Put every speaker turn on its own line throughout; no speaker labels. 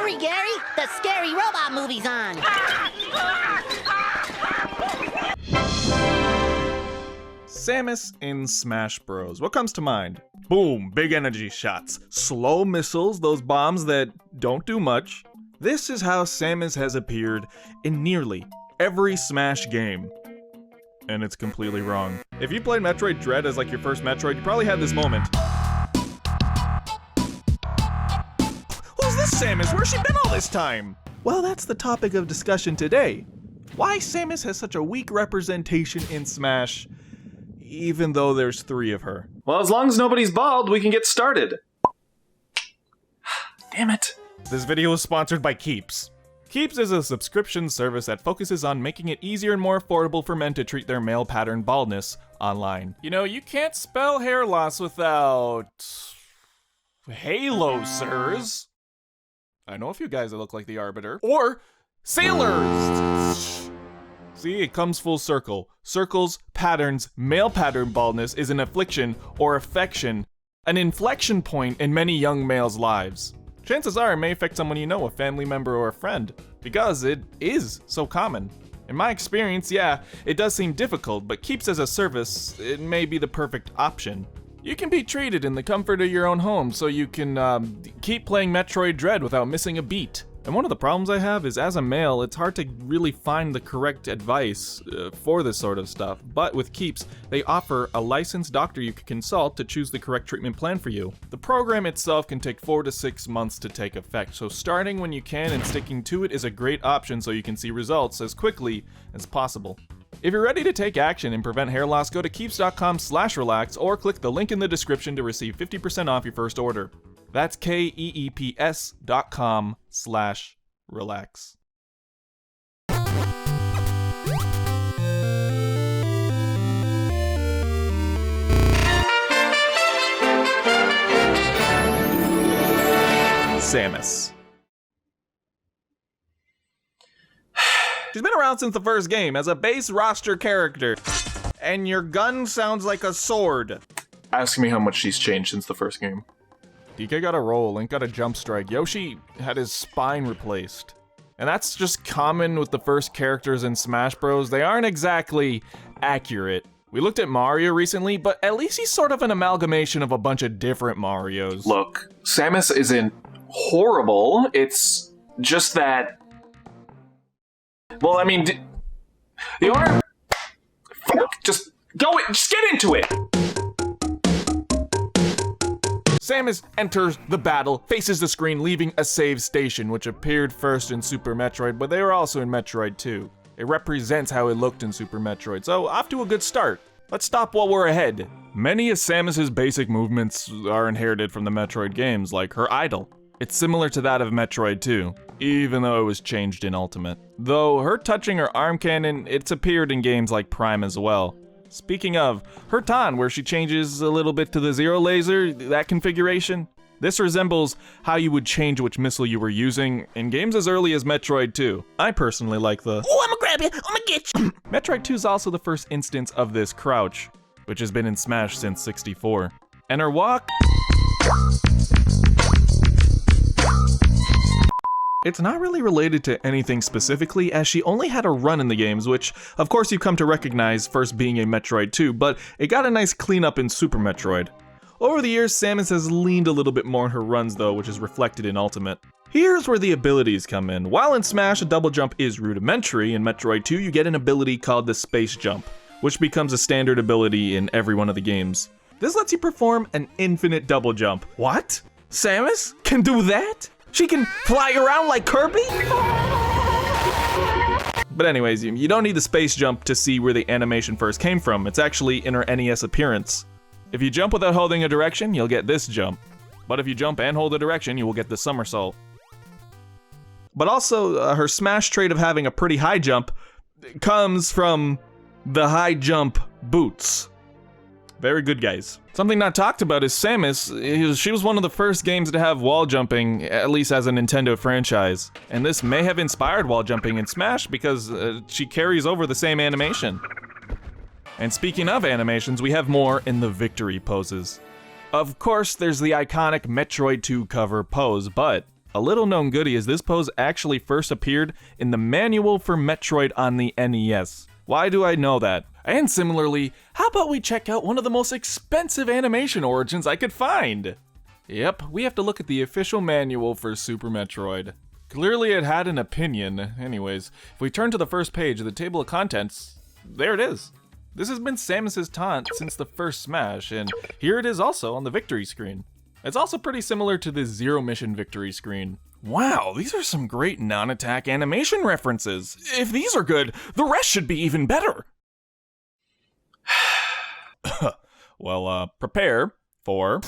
hurry, Gary. The scary robot movie's on.
Samus in Smash Bros. What comes to mind? Boom, big energy shots. Slow missiles, those bombs that don't do much. This is how Samus has appeared in nearly every Smash game. And it's completely wrong. If you played Metroid Dread as like your first Metroid, you probably had this moment. Who's this Samus? Where's she been all this time? Well, that's the topic of discussion today. Why Samus has such a weak representation in Smash, even though there's 3 of her.
Well, as long as nobody's bald, we can get started. Damn it.
This video is sponsored by Keeps. Keeps is a subscription service that focuses on making it easier and more affordable for men to treat their male pattern baldness online. You know, you can't spell hair loss without Halo, sirs. I know a few guys that look like the Arbiter. Or sailors! See, it comes full circle. Circles, patterns, male pattern baldness is an affliction or affection, an inflection point in many young males' lives. Chances are it may affect someone you know, a family member or a friend, because it is so common. In my experience, yeah, it does seem difficult, but Keeps as a service, it may be the perfect option. You can be treated in the comfort of your own home, so you can keep playing Metroid Dread without missing a beat. And one of the problems I have is, as a male, it's hard to really find the correct advice for this sort of stuff. But with Keeps, they offer a licensed doctor you can consult to choose the correct treatment plan for you. The program itself can take 4 to 6 months to take effect, so starting when you can and sticking to it is a great option so you can see results as quickly as possible. If you're ready to take action and prevent hair loss, go to keeps.com/relax or click the link in the description to receive 50% off your first order. That's keeps.com/relax. Samus. She's been around since the first game as a base roster character, and your gun sounds like a sword.
Ask me how much she's changed since the first game.
DK got a roll, Link got a jump strike, Yoshi had his spine replaced. And that's just common with the first characters in Smash Bros. They aren't exactly accurate. We looked at Mario recently, but at least he's sort of an amalgamation of a bunch of different Marios.
Look, Samus isn't horrible, it's just that... Well, I mean, the arm... Fuck, just get into it!
Samus enters the battle, faces the screen, leaving a save station, which appeared first in Super Metroid, but they were also in Metroid 2. It represents how it looked in Super Metroid, so off to a good start. Let's stop while we're ahead. Many of Samus's basic movements are inherited from the Metroid games, like her idol. It's similar to that of Metroid 2, even though it was changed in Ultimate. Though her touching her arm cannon, it's appeared in games like Prime as well. Speaking of, her Tan, where she changes a little bit to the Zero Laser, that configuration, this resembles how you would change which missile you were using in games as early as Metroid 2. I personally like the
Oh, I'ma grab you, I'ma get you.
Metroid 2 is also the first instance of this crouch, which has been in Smash since 64. And her walk... It's not really related to anything specifically, as she only had a run in the games, which, of course, you come to recognize first being a Metroid 2, but it got a nice cleanup in Super Metroid. Over the years, Samus has leaned a little bit more in her runs though, which is reflected in Ultimate. Here's where the abilities come in. While in Smash, a double jump is rudimentary, in Metroid 2 you get an ability called the Space Jump, which becomes a standard ability in every one of the games. This lets you perform an infinite double jump. What? Samus can do that? She can fly around like Kirby? But anyways, you don't need the space jump to see where the animation first came from. It's actually in her NES appearance. If you jump without holding a direction, you'll get this jump. But if you jump and hold a direction, you will get the somersault. But also, her Smash trait of having a pretty high jump comes from the high jump boots. Very good, guys. Something not talked about is Samus. She was one of the first games to have wall jumping, at least as a Nintendo franchise. And this may have inspired wall jumping in Smash because she carries over the same animation. And speaking of animations, we have more in the victory poses. Of course, there's the iconic Metroid 2 cover pose, but A little known goodie is this pose actually first appeared in the manual for Metroid on the NES. Why do I know that? And similarly, how about we check out one of the most expensive animation origins I could find? Yep, we have to look at the official manual for Super Metroid. Clearly it had an opinion. Anyways, if we turn to the first page of the table of contents, there it is. This has been Samus's taunt since the first Smash, and here it is also on the victory screen. It's also pretty similar to the Zero Mission victory screen. Wow, these are some great non-attack animation references. If these are good, the rest should be even better. Well, prepare for...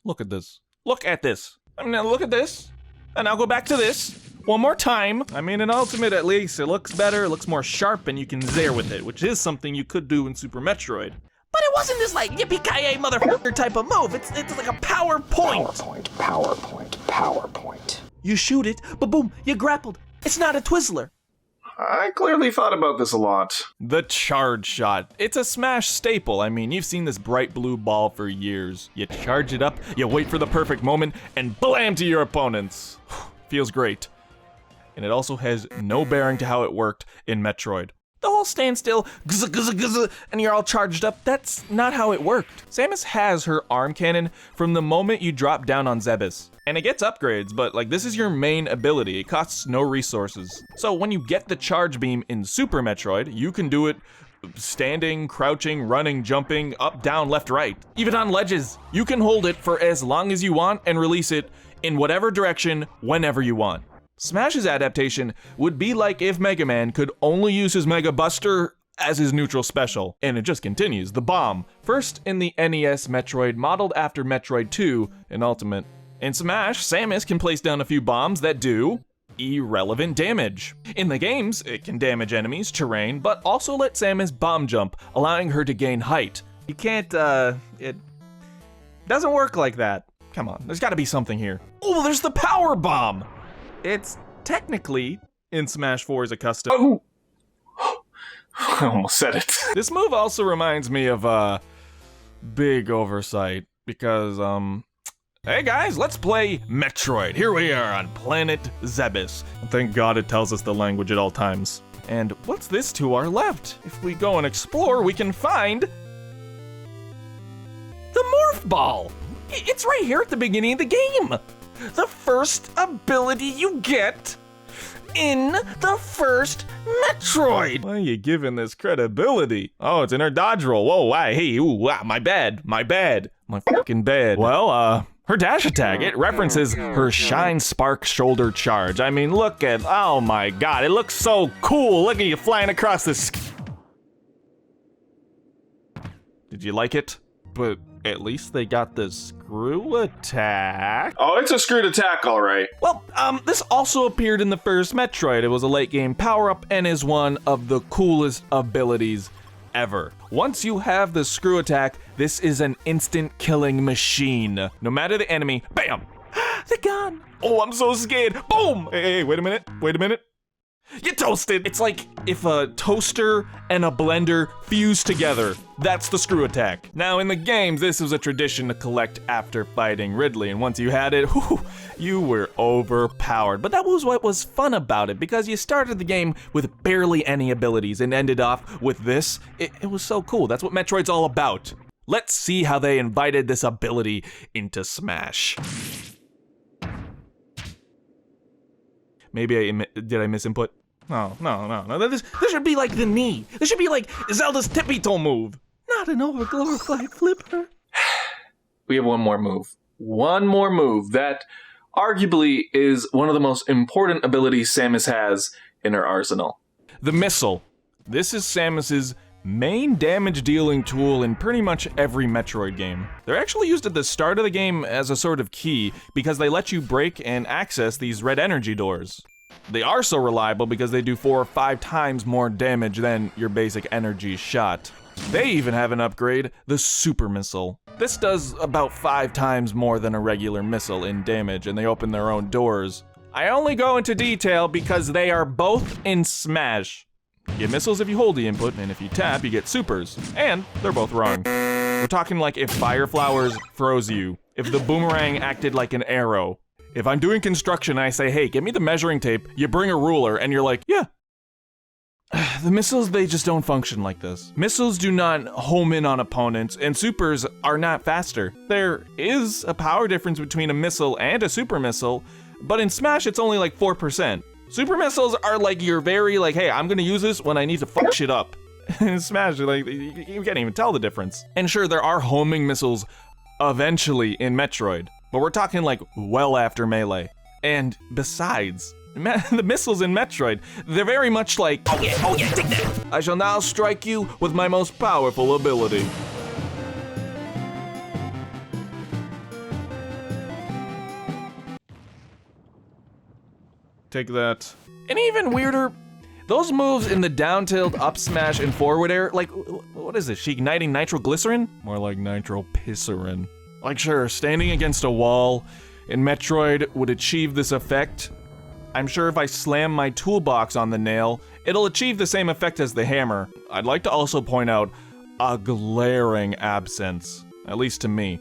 Look at this. Look at this. Now look at this. And now go back to this. One more time. I mean, in Ultimate at least, it looks better, it looks more sharp, and you can zare with it, which is something you could do in Super Metroid.
But it wasn't this like yippee-ki-yay motherfucker type of move. It's like a power point.
Power point.
You shoot it, but boom, you grappled. It's not a Twizzler.
I clearly thought about this a lot.
The charge shot. It's a Smash staple. I mean, you've seen this bright blue ball for years. You charge it up, you wait for the perfect moment, and blam to your opponents. Feels great. And it also has no bearing to how it worked in Metroid. The whole stand still, and you're all charged up. That's not how it worked. Samus has her arm cannon from the moment you drop down on Zebes. And it gets upgrades, but like this is your main ability. It costs no resources. So when you get the charge beam in Super Metroid, you can do it standing, crouching, running, jumping, up, down, left, right. Even on ledges, you can hold it for as long as you want and release it in whatever direction, whenever you want. Smash's adaptation would be like if Mega Man could only use his Mega Buster as his neutral special. And it just continues. The bomb. First in the NES Metroid, modeled after Metroid 2 in Ultimate. In Smash, Samus can place down a few bombs that do irrelevant damage. In the games, it can damage enemies, terrain, but also let Samus bomb jump, allowing her to gain height. You can't, it doesn't work like that. Come on, there's gotta be something here. Oh, there's the power bomb! It's technically in Smash 4 as a custom.
Oh! I almost said it.
This move also reminds me of a big oversight because, hey guys, let's play Metroid. Here we are on planet Zebes. Thank God it tells us the language at all times. And what's this to our left? If we go and explore, we can find the Morph Ball. It's right here at the beginning of the game. The first ability you get in the first Metroid. Why are you giving this credibility? Oh, it's in her dodge roll. Whoa, why, hey, ooh, wow, my bad. My fucking bad. Well, her dash attack, it references her Shine Spark shoulder charge. I mean, look at, oh my God, it looks so cool. Look at you flying across this. Did you like it? But at least they got the screw attack.
Oh, it's a screwed attack, all right.
Well, this also appeared in the first Metroid. It was a late game power-up and is one of the coolest abilities ever. Once you have the screw attack, this is an instant killing machine. No matter the enemy, bam! The gun! Oh, I'm so scared. Boom! Hey, wait a minute. You toasted! It's like if a toaster and a blender fuse together. That's the screw attack. Now in the games, this was a tradition to collect after fighting Ridley, and once you had it, whew, you were overpowered. But that was what was fun about it, because you started the game with barely any abilities and ended off with this. It was so cool. That's what Metroid's all about. Let's see how they invited this ability into Smash. Maybe did I miss input? No. This should be like the knee. This should be like Zelda's tippy toe move. Not an overglorified flipper.
We have one more move. One more move that arguably is one of the most important abilities Samus has in her arsenal.
The missile. This is Samus's main damage dealing tool in pretty much every Metroid game. They're actually used at the start of the game as a sort of key because they let you break and access these red energy doors. They are so reliable because they do 4 or 5 times more damage than your basic energy shot. They even have an upgrade, the Super Missile. This does about 5 times more than a regular missile in damage, and they open their own doors. I only go into detail because they are both in Smash. You get missiles if you hold the input, and if you tap, you get supers. And they're both wrong. We're talking like if Fire Flowers froze you, if the boomerang acted like an arrow, If I'm doing construction and I say, hey, give me the measuring tape, you bring a ruler, and you're like, yeah. The missiles, they just don't function like this. Missiles do not home in on opponents, and supers are not faster. There is a power difference between a missile and a super missile, but in Smash, it's only like 4%. Super missiles are like you're very like, hey, I'm gonna use this when I need to fuck shit up. In Smash, like, you can't even tell the difference. And sure, there are homing missiles eventually in Metroid, but we're talking like well after Melee. And besides, the missiles in Metroid, they're very much like, oh yeah, take that. I shall now strike you with my most powerful ability. Take that. And even weirder, those moves in the down tilt, up smash, and forward air, like, what is this? She igniting nitroglycerin? More like nitropisserin. Like, sure, standing against a wall in Metroid would achieve this effect. I'm sure if I slam my toolbox on the nail, it'll achieve the same effect as the hammer. I'd like to also point out a glaring absence, at least to me.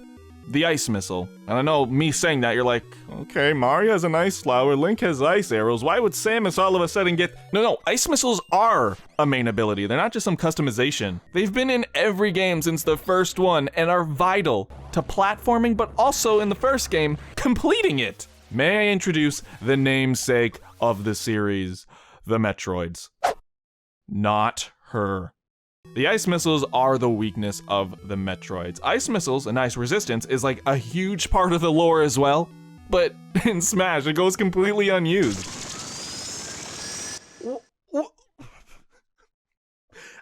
The ice missile. And I know me saying that, you're like, okay, Mario has an ice flower, Link has ice arrows, why would Samus all of a sudden get... No, ice missiles are a main ability, they're not just some customization. They've been in every game since the first one and are vital to platforming, but also in the first game, completing it. May I introduce the namesake of the series, the Metroids. Not her. The ice missiles are the weakness of the Metroids. Ice missiles and ice resistance is like a huge part of the lore as well, but in Smash it goes completely unused.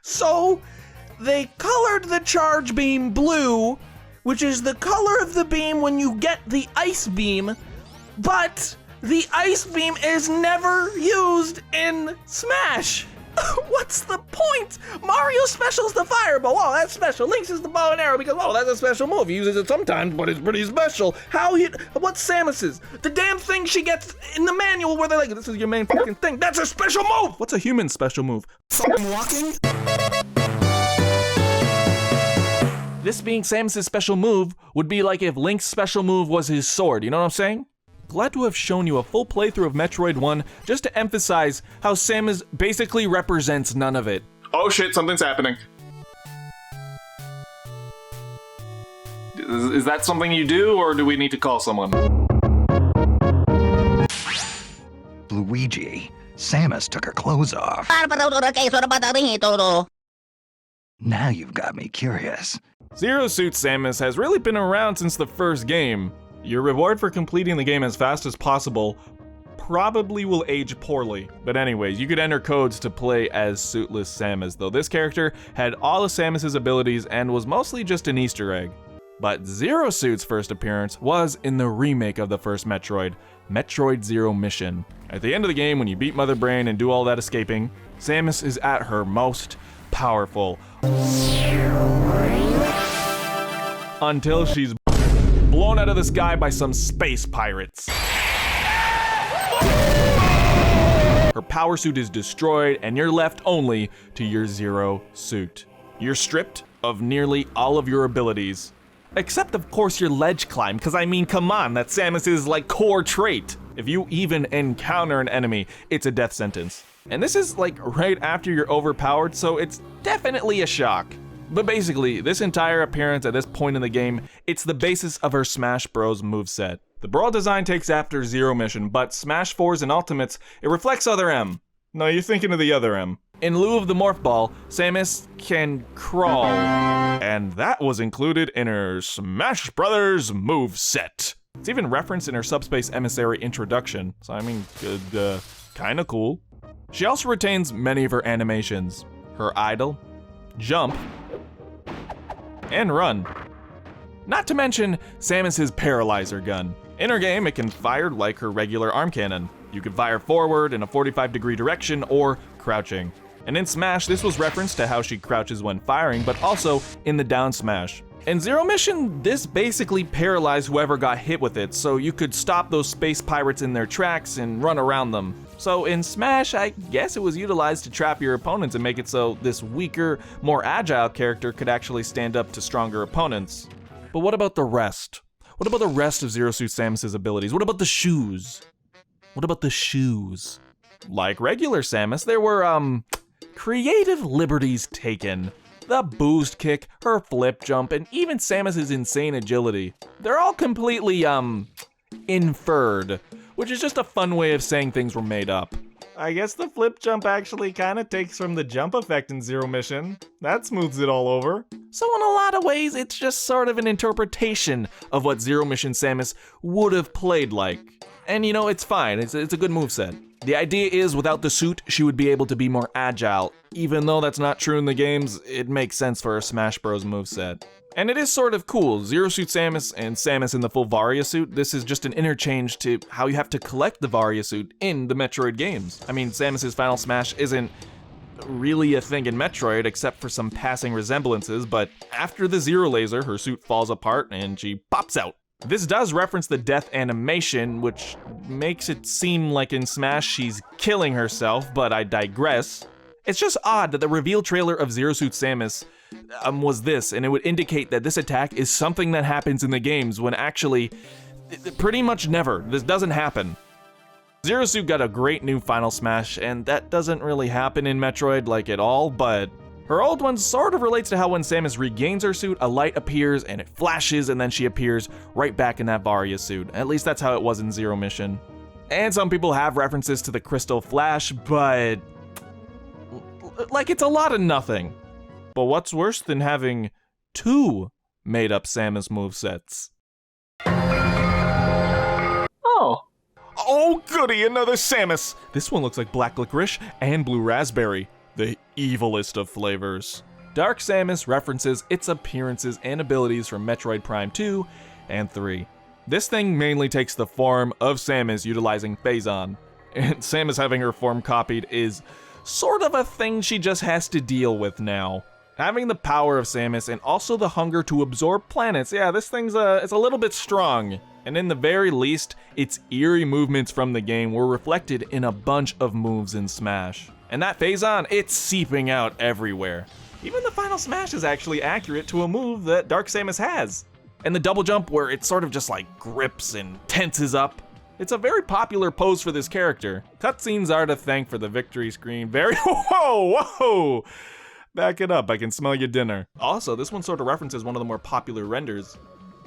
So, they colored the charge beam blue, which is the color of the beam when you get the ice beam, but the ice beam is never used in Smash. What's the point? Mario's special is the fireball. Oh, that's special. Link's is the bow and arrow because, oh, that's a special move. He uses it sometimes, but it's pretty special. What's Samus's? The damn thing she gets in the manual where they're like, this is your main fucking thing. That's a special move.
What's a human special move?
Fucking walking?
This being Samus's special move would be like if Link's special move was his sword, you know what I'm saying? Glad to have shown you a full playthrough of Metroid 1 just to emphasize how Samus basically represents none of it.
Oh shit, something's happening. Is that something you do, or do we need to call someone?
Luigi, Samus took her clothes off. Now you've got me curious.
Zero Suit Samus has really been around since the first game. Your reward for completing the game as fast as possible probably will age poorly. But anyways, you could enter codes to play as Suitless Samus, though this character had all of Samus's abilities and was mostly just an Easter egg. But Zero Suit's first appearance was in the remake of the first Metroid, Metroid Zero Mission. At the end of the game, when you beat Mother Brain and do all that escaping, Samus is at her most powerful. Until she's blown out of the sky by some space pirates. Her power suit is destroyed and you're left only to your Zero Suit. You're stripped of nearly all of your abilities. Except of course your ledge climb, cause I mean come on, that's Samus's like core trait. If you even encounter an enemy, it's a death sentence. And this is like right after you're overpowered, so it's definitely a shock. But basically, this entire appearance at this point in the game, it's the basis of her Smash Bros. Moveset. The brawl design takes after Zero Mission, but Smash 4s and Ultimates, it reflects other M. No, you're thinking of the other M. In lieu of the Morph Ball, Samus can crawl. And that was included in her Smash Brothers moveset. It's even referenced in her Subspace Emissary introduction, so I mean, kinda cool. She also retains many of her animations. Her idle, jump, and run. Not to mention Samus's Paralyzer gun. In her game, it can fire like her regular arm cannon. You can fire forward in a 45-degree direction or crouching. And in Smash, this was referenced to how she crouches when firing, but also in the down smash. In Zero Mission, this basically paralyzed whoever got hit with it, so you could stop those space pirates in their tracks and run around them. So in Smash, I guess it was utilized to trap your opponents and make it so this weaker, more agile character could actually stand up to stronger opponents. But what about the rest? What about the rest of Zero Suit Samus's abilities? What about the shoes? What about the shoes? Like regular Samus, there were, creative liberties taken. The boost kick, her flip jump, and even Samus's insane agility. They're all completely, inferred, which is just a fun way of saying things were made up. I guess the flip jump actually kinda takes from the jump effect in Zero Mission. That smooths it all over. So in a lot of ways, it's just sort of an interpretation of what Zero Mission Samus would have played like. And you know, it's fine, it's a good moveset. The idea is without the suit, she would be able to be more agile. Even though that's not true in the games, it makes sense for a Smash Bros. Moveset. And it is sort of cool. Zero Suit Samus and Samus in the full Varia suit, this is just an interchange to how you have to collect the Varia suit in the Metroid games. I mean, Samus's Final Smash isn't really a thing in Metroid except for some passing resemblances, but after the Zero Laser, her suit falls apart and she pops out. This does reference the death animation, which makes it seem like in Smash she's killing herself, but I digress. It's just odd that the reveal trailer of Zero Suit Samus was this, and it would indicate that this attack is something that happens in the games when actually, pretty much never. This doesn't happen. Zero Suit got a great new Final Smash, and that doesn't really happen in Metroid like at all, but her old one sort of relates to how when Samus regains her suit, a light appears and it flashes and then she appears right back in that Varia suit. At least that's how it was in Zero Mission. And some people have references to the Crystal Flash, but like it's a lot of nothing. But what's worse than having two made-up Samus movesets? Oh goody, another Samus! This one looks like black licorice and blue raspberry, the evilest of flavors. Dark Samus references its appearances and abilities from Metroid Prime 2 and 3. This thing mainly takes the form of Samus utilizing Phazon, and Samus having her form copied is sort of a thing she just has to deal with now. Having the power of Samus and also the hunger to absorb planets, yeah, this thing's it's a little bit strong. And in the very least, its eerie movements from the game were reflected in a bunch of moves in Smash. And that Phazon, it's seeping out everywhere. Even the Final Smash is actually accurate to a move that Dark Samus has. And the double jump where it sort of just like grips and tenses up. It's a very popular pose for this character. Cutscenes are to thank for the victory screen. Whoa! Back it up, I can smell your dinner. Also, this one sort of references one of the more popular renders.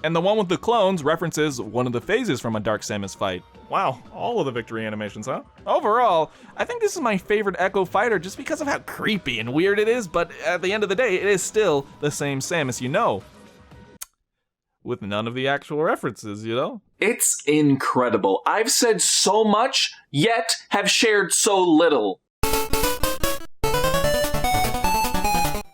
And the one with the clones references one of the phases from a Dark Samus fight. Wow, all of the victory animations, huh? Overall, I think this is my favorite Echo fighter just because of how creepy and weird it is, but at the end of the day, it is still the same Samus you know. With none of the actual references, you know?
It's incredible. I've said so much, yet have shared so little.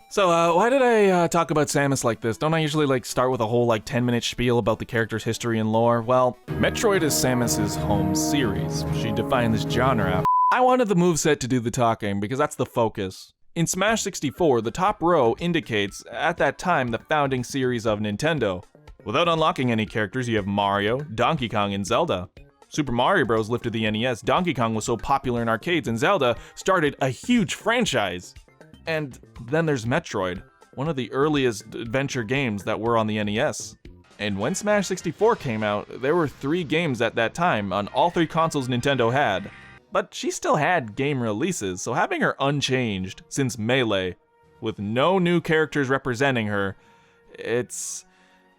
So, why did I talk about Samus like this? Don't I usually start with a whole 10-minute spiel about the character's history and lore? Well, Metroid is Samus's home series. She defined this genre. I wanted the moveset to do the talking because that's the focus. In Smash 64, the top row indicates, at that time, the founding series of Nintendo. Without unlocking any characters, you have Mario, Donkey Kong, and Zelda. Super Mario Bros. Lifted the NES, Donkey Kong was so popular in arcades, and Zelda started a huge franchise. And then there's Metroid, one of the earliest adventure games that were on the NES. And when Smash 64 came out, there were 3 games at that time on all 3 consoles Nintendo had. But she still had game releases, so having her unchanged since Melee, with no new characters representing her, it's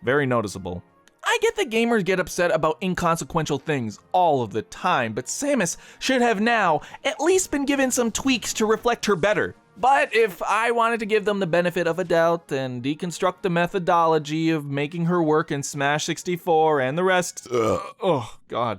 very noticeable. I get that gamers get upset about inconsequential things all of the time, but Samus should have now at least been given some tweaks to reflect her better. But if I wanted to give them the benefit of a doubt and deconstruct the methodology of making her work in Smash 64 and the rest, oh god.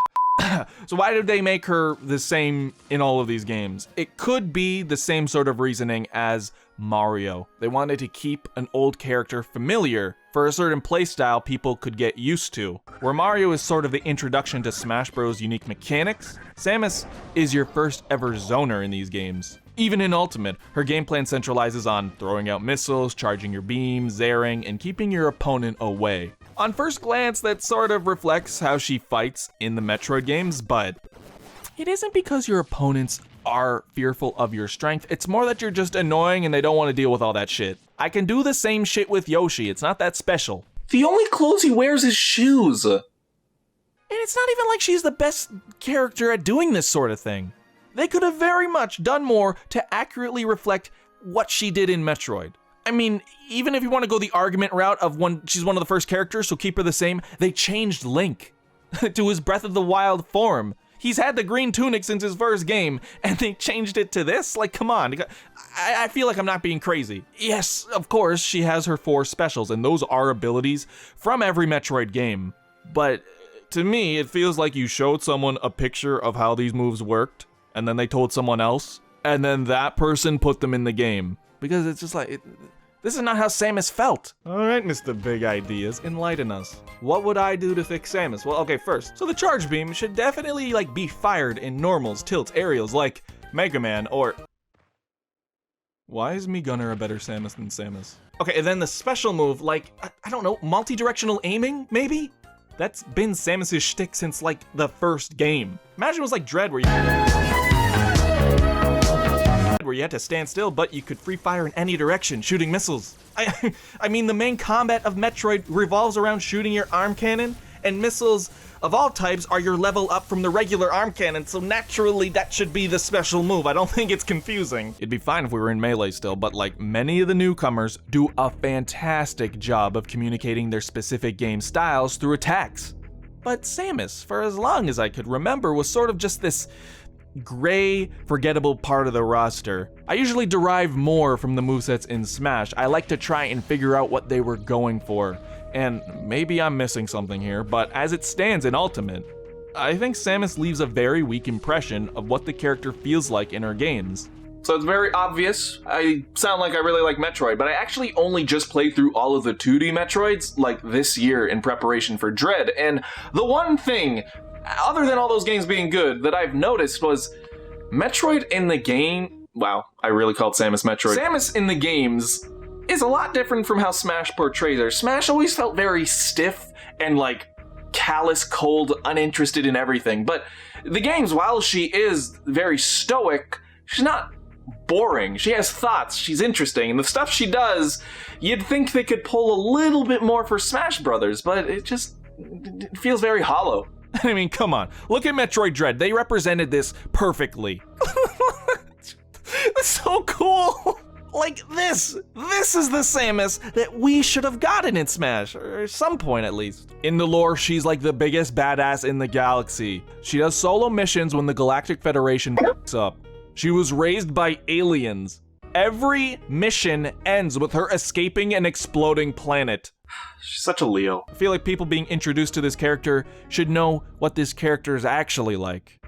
So why did they make her the same in all of these games? It could be the same sort of reasoning as Mario. They wanted to keep an old character familiar for a certain playstyle people could get used to. Where Mario is sort of the introduction to Smash Bros' unique mechanics, Samus is your first ever zoner in these games. Even in Ultimate, her game plan centralizes on throwing out missiles, charging your beam, zaring, and keeping your opponent away. On first glance, that sort of reflects how she fights in the Metroid games, but it isn't because your opponents are fearful of your strength, it's more that you're just annoying and they don't want to deal with all that shit. I can do the same shit with Yoshi, it's not that special.
The only clothes he wears is shoes.
And it's not even like she's the best character at doing this sort of thing. They could have very much done more to accurately reflect what she did in Metroid. I mean, even if you want to go the argument route of she's one of the first characters, so keep her the same, they changed Link to his Breath of the Wild form. He's had the green tunic since his first game, and they changed it to this? Like, come on. I feel like I'm not being crazy. Yes, of course, she has her 4 specials, and those are abilities from every Metroid game. But to me, it feels like you showed someone a picture of how these moves worked, and then they told someone else, and then that person put them in the game. Because it's just like, this is not how Samus felt. All right, Mr. Big Ideas, enlighten us. What would I do to fix Samus? Well, okay, first, so the charge beam should definitely be fired in normals, tilts, aerials, like Mega Man, or... Why is Me Gunner a better Samus than Samus? Okay, and then the special move, like, I don't know, multi-directional aiming, maybe? That's been Samus' shtick since, the first game. Imagine it was like Dread, where you had to stand still, but you could free fire in any direction, shooting missiles. I mean, the main combat of Metroid revolves around shooting your arm cannon, and missiles of all types are your level up from the regular arm cannon, so naturally that should be the special move. I don't think it's confusing. It'd be fine if we were in Melee still, but many of the newcomers do a fantastic job of communicating their specific game styles through attacks. But Samus, for as long as I could remember, was sort of just this gray, forgettable part of the roster. I usually derive more from the movesets in Smash. I like to try and figure out what they were going for. And maybe I'm missing something here, but as it stands in Ultimate, I think Samus leaves a very weak impression of what the character feels like in her games.
So it's very obvious. I sound like I really like Metroid, but I actually only just played through all of the 2D Metroids this year in preparation for Dread. And the one thing, other than all those games being good, that I've noticed was Metroid in the game... Wow, I really called Samus Metroid. Samus in the games is a lot different from how Smash portrays her. Smash always felt very stiff and callous, cold, uninterested in everything. But the games, while she is very stoic, she's not boring. She has thoughts, she's interesting, and the stuff she does, you'd think they could pull a little bit more for Smash Brothers, but it feels very hollow.
I mean, come on. Look at Metroid Dread. They represented this perfectly. That's so cool. This is the Samus that we should have gotten in Smash, or at some point at least. In the lore, she's the biggest badass in the galaxy. She does solo missions when the Galactic Federation f***s up. She was raised by aliens. Every mission ends with her escaping an exploding planet.
She's such a Leo.
I feel like people being introduced to this character should know what this character is actually like.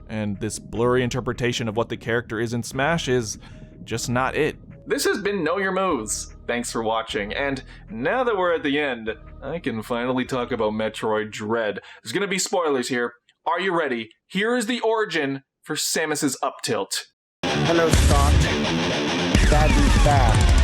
And this blurry interpretation of what the character is in Smash is just not it.
This has been Know Your Moves. Thanks for watching, and now that we're at the end, I can finally talk about Metroid Dread. There's gonna be spoilers here. Are you ready? Here is the origin for Samus's up tilt.
Hello, Scott. Daddy's back.